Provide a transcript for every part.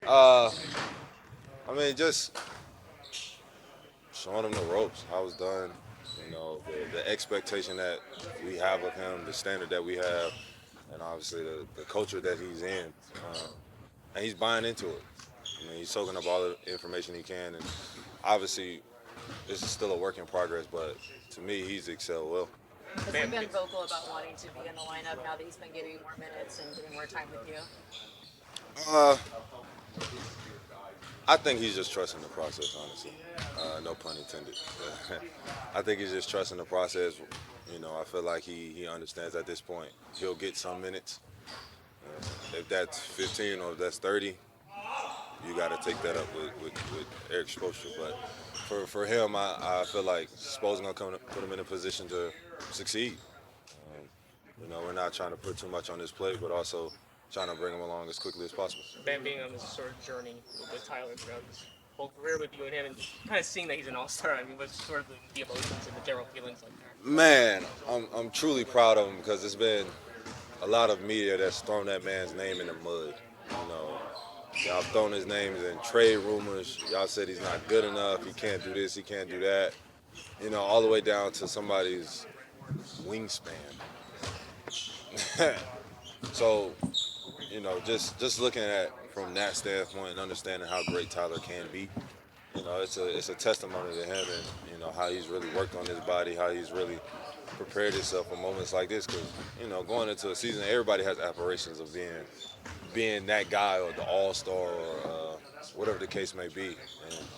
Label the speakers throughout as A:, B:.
A: Uh, I mean, just showing him the ropes, how it's done. The expectation that we have of him, the standard that we have, and obviously the culture that he's in. And he's buying into it. I mean, he's soaking up all the information he can, and obviously, this is still a work in progress. But to me, he's excelled well.
B: Has he been vocal about wanting to be in the lineup now that he's been getting more minutes and getting more time with you?
A: Uh, I think he's just trusting the process, honestly. No pun intended. I think he's just trusting the process. I feel like he understands at this point he'll get some minutes. If that's 15 or if that's 30, you got to take that up with Erik Spoelstra. But for him, I feel like Spo's going to come put him in a position to succeed. We're not trying to put too much on his plate, but also trying to bring him along as quickly as possible.
C: Ben being on this sort of journey with Tyler throughout his whole career with you and him, and kind of seeing that he's an all-star. I mean, what's sort of the emotions and the general feelings like that?
A: Man, I'm truly proud of him because it's been a lot of media that's thrown that man's name in the mud. Y'all thrown his name in trade rumors. Y'all said he's not good enough. He can't do this. He can't do that. All the way down to somebody's wingspan. So, just looking at from that standpoint and understanding how great Tyler can be, it's a testimony to him and how he's really worked on his body, how he's really prepared himself for moments like this. Because going into a season, everybody has aspirations of being that guy or the all-star or whatever the case may be.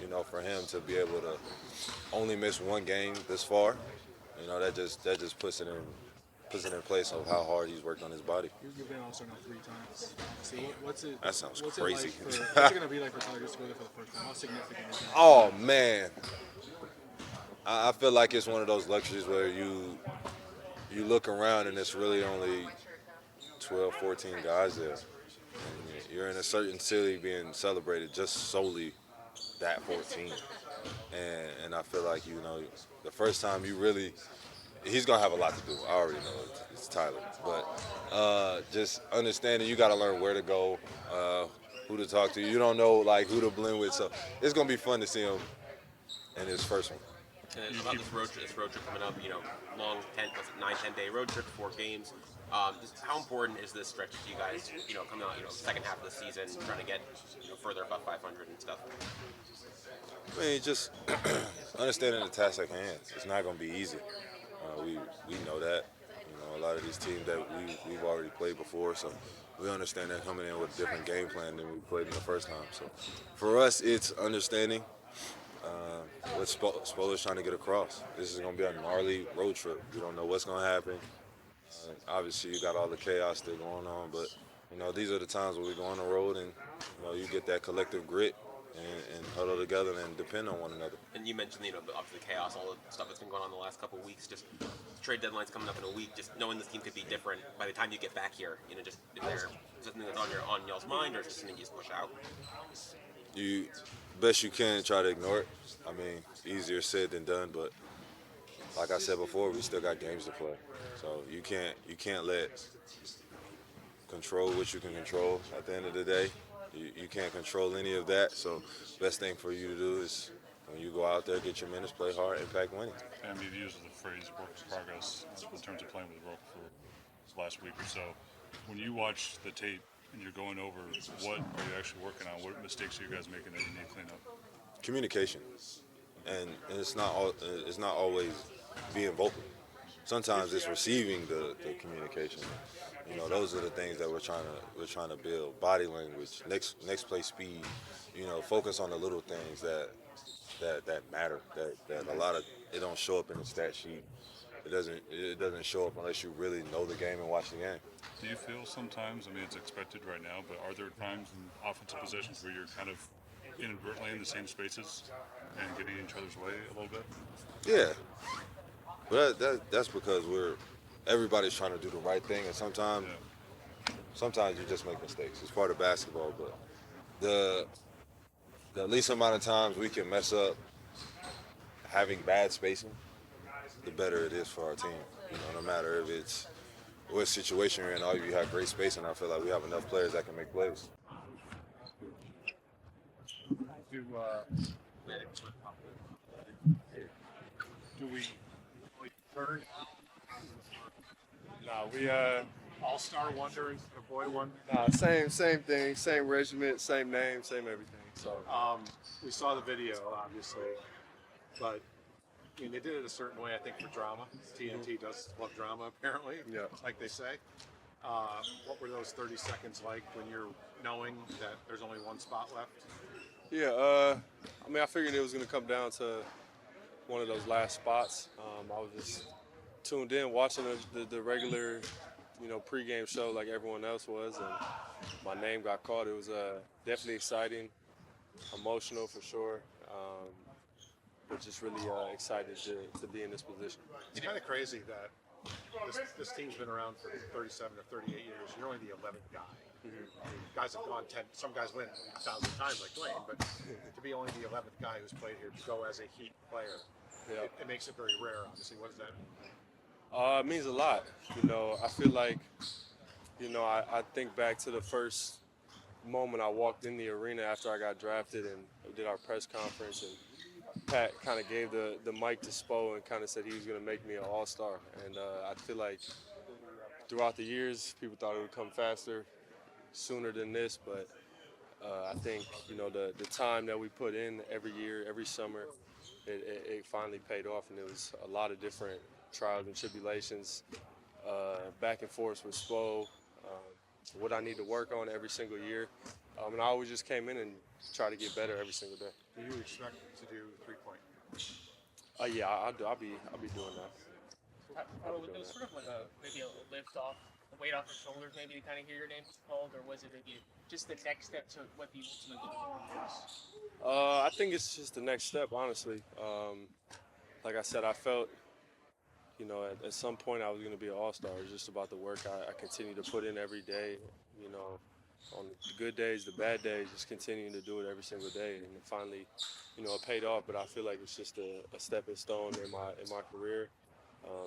A: And for him to be able to only miss one game this far, that just puts it in place of how hard he's worked on his body.
D: You've been also now 3 times. So
A: That sounds
D: what's
A: crazy.
D: what's it going to be like for Tyler just to go there for the first time? How significant is that?
A: Oh man, I feel like it's one of those luxuries where you look around and it's really only 12, 14 guys there. And you're in a certain city being celebrated just solely that 14. And I feel like the first time you really he's gonna have a lot to do. I already know it's Tyler, but just understanding you got to learn where to go, who to talk to. You don't know like who to blend with, so it's gonna be fun to see him in his first one.
E: And about this road trip coming up, long 9-10 day road trip, 4 games. Just how important is this stretch to you guys? Coming out, second half of the season, trying to get further above 500 and stuff.
A: I mean, just understanding the task at hand. It's not gonna be easy. We know that. A lot of these teams that we've already played before, so we understand they're coming in with a different game plan than we played in the first time. So for us, it's understanding what Spoiler's trying to get across. This is going to be a gnarly road trip. We don't know what's going to happen. Obviously, you got all the chaos still going on, but these are the times where we go on the road and you get that collective grit and huddle together and depend on one another.
E: And you mentioned, obviously chaos, all the stuff that's been going on the last couple of weeks. Just trade deadlines coming up in a week. Just knowing this team could be different by the time you get back here. Just if there's something that's on y'all's mind, or just something you just push out.
A: You best you can try to ignore it. I mean, easier said than done, but like I said before, we still got games to play. So you can't let control what you can control at the end of the day. You can't control any of that. So best thing for you to do is when you go out there, get your minutes, play hard, impact winning.
F: And you've used the phrase work in progress in terms of playing with Roke for the last week or so. When you watch the tape and you're going over, what are you actually working on? What mistakes are you guys making that you need to clean up?
A: Communication, and it's not always being vocal. Sometimes it's receiving the communication. Those are the things that we're trying to build. Body language, next play speed. Focus on the little things that matter. That a lot of it don't show up in the stat sheet. It doesn't show up unless you really know the game and watch the game.
F: Do you feel sometimes, I mean, it's expected right now, but are there times in offensive possessions where you're kind of inadvertently in the same spaces and getting in each other's way a little bit?
A: Yeah, but that's because everybody's trying to do the right thing, and sometimes you just make mistakes. It's part of basketball, but the least amount of times we can mess up having bad spacing, the better it is for our team. No matter if it's what situation you're in, all you have great spacing. I feel like we have enough players that can make plays.
D: Do we turn?
G: No, we
D: All-star wonder instead of boy wonder.
G: same thing, same regiment, same name, same everything. So
D: We saw the video, obviously, but I mean, they did it a certain way, I think, for drama. TNT does love drama, apparently,
G: Yeah.
D: like they say. What were those 30 seconds like when you're knowing that there's only one spot left?
G: yeah, I mean, I figured it was gonna come down to one of those last spots. I was just tuned in, watching the regular, pregame show like everyone else was, and my name got called. It was definitely exciting, emotional for sure. But just really excited to be in this position.
D: It's kind of crazy that this team's been around for 37 or 38 years. You're only the 11th guy. I mean, guys have gone 10. Some guys win 1,000 times like Dwayne, but to be only the 11th guy who's played here to go as a Heat player,
G: Yeah.
D: it makes it very rare. Obviously, what does that mean?
G: It means a lot. I feel like, I think back to the first moment I walked in the arena after I got drafted and did our press conference, and Pat kind of gave the mic to Spo and kind of said he was going to make me an all-star. And I feel like throughout the years, people thought it would come faster, sooner than this, but I think, the time that we put in every year, every summer, it finally paid off, and it was a lot of different trials and tribulations, back and forth with Spo, what I need to work on every single year. And I always just came in and try to get better every single day.
D: Do you expect to do 3-point?
G: Yeah, I'll be doing that.
C: Was it sort of like maybe a lift off, a weight off your shoulders, maybe to kind of hear your name called, or was it maybe just the next step to what the ultimate goal was?
G: I think it's just the next step, honestly. Like I said, I felt, at some point I was going to be an all-star. It's just about the work I continue to put in every day, on the good days, the bad days, just continuing to do it every single day. And it finally, it paid off, but I feel like it's just a stepping stone in my career.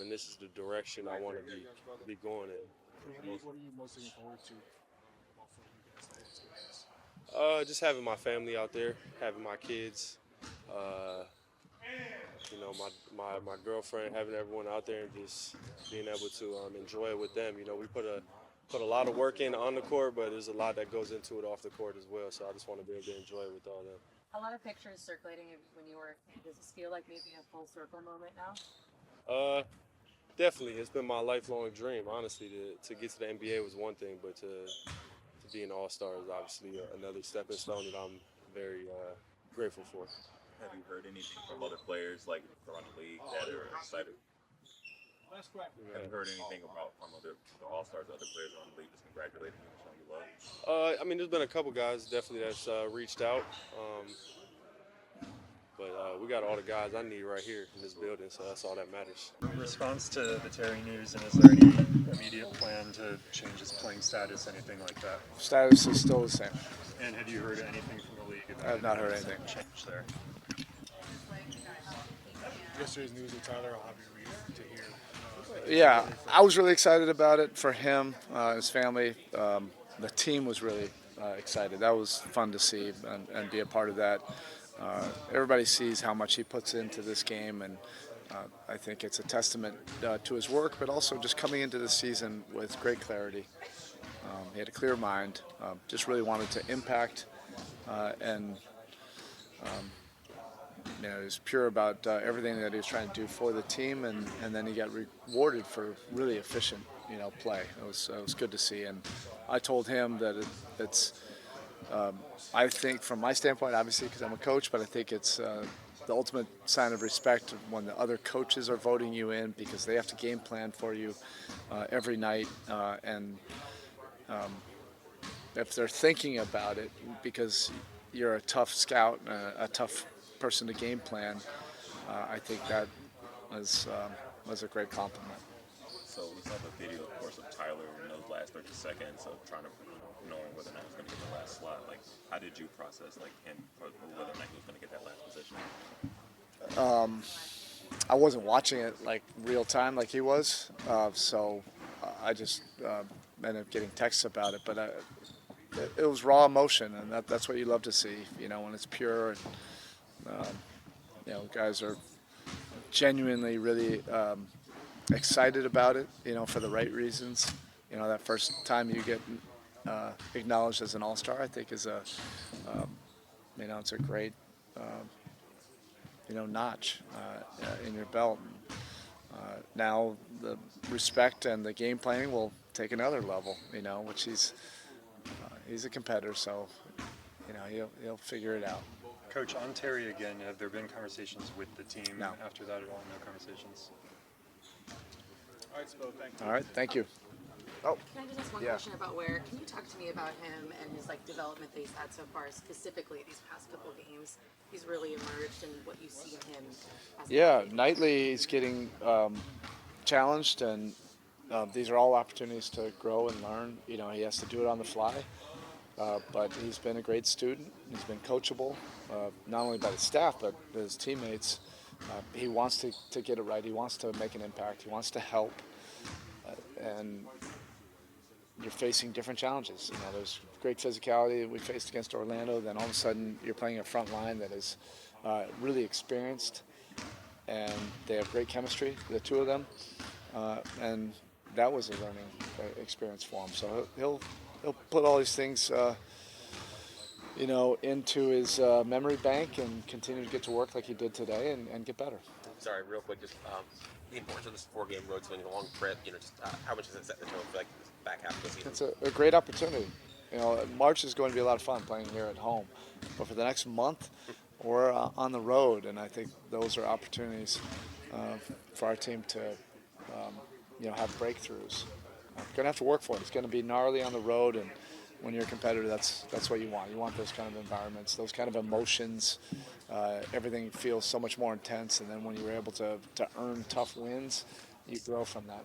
G: And this is the direction I want to be going in.
D: What are you most looking forward to for you guys?
G: Just having my family out there, having my kids, my girlfriend, having everyone out there, and just being able to enjoy it with them. We put a lot of work in on the court, but there's a lot that goes into it off the court as well. So I just want to be able to enjoy it with all them.
B: A lot of pictures circulating when you were. Does this feel like maybe a full circle moment now?
G: Definitely, it's been my lifelong dream. Honestly, to get to the NBA was one thing, but to be an all-star is obviously another stepping stone that I'm very grateful for.
H: Have you heard anything from other players like around the league that are excited? Have you heard anything from the all-stars, other players around the league just congratulating you and showing you love?
G: I mean, there's been a couple guys definitely that's reached out. But we got all the guys I need right here in this building, so that's all that matters.
I: In response to the Terry news, and is there any immediate plan to change his playing status, anything like that?
J: Status is still the same.
I: And had you heard anything from the league?
J: I have not heard anything.
I: Change there.
D: Yesterday's news with Tyler, I'll have you read to hear.
J: Yeah, I was really excited about it for him, his family. The team was really excited. That was fun to see and be a part of that. Everybody sees how much he puts into this game, and I think it's a testament to his work, but also just coming into the season with great clarity. He had a clear mind, just really wanted to impact, and he was pure about everything that he was trying to do for the team, and then he got rewarded for really efficient, play. It was good to see, and I told him that it's. I think, from my standpoint, obviously, because I'm a coach, but I think it's the ultimate sign of respect when the other coaches are voting you in because they have to game plan for you every night, and if they're thinking about it because you're a tough scout, a tough person to game plan, I think that was a great compliment.
H: So we saw the video, of course, of Tyler in those last 30 seconds of trying to, knowing whether or not he was going to get the last slot. Like, how did you process, him, or whether or not he was going to get that last position?
J: I wasn't watching it real time like he was, so I just ended up getting texts about it. But it was raw emotion, and that's what you love to see. When it's pure, and guys are genuinely really excited about it. For the right reasons. That first time you get acknowledged as an all-star, I think is it's a great notch in your belt. Now the respect and the game planning will take another level. Which he's a competitor, so he'll figure it out.
I: Coach, on Terry again, have there been conversations with the team
J: No.
I: after that at all? No conversations?
D: All right, Spo, thank you.
J: All right, thank you. Oh,
B: Can I just ask one
J: Yeah.
B: question about Ware? Can you talk to me about him and his development that he's had so far, specifically these past couple of games? He's really emerged, and what you see in him. As an
J: yeah,
B: athlete.
J: nightly he's getting challenged, and these are all opportunities to grow and learn. He has to do it on the fly, but he's been a great student. He's been coachable, not only by the staff but his teammates. He wants to get it right. He wants to make an impact. He wants to help, and you're facing different challenges. There's great physicality that we faced against Orlando. Then all of a sudden, you're playing a front line that is really experienced, and they have great chemistry, the two of them. And that was a learning experience for him. So he'll put all these things, into his memory bank and continue to get to work like he did today and get better.
E: Sorry, real quick, just the importance of this 4-game road swing, a long trip. Just how much does it set the tone for the back half of the season?
J: It's a great opportunity. March is going to be a lot of fun playing here at home, but for the next month, we're on the road, and I think those are opportunities for our team to, have breakthroughs. Going to have to work for it. It's going to be gnarly on the road, and when you're a competitor, that's what you want. You want those kind of environments, those kind of emotions. Everything feels so much more intense, and then when you're able to earn tough wins, you grow from that.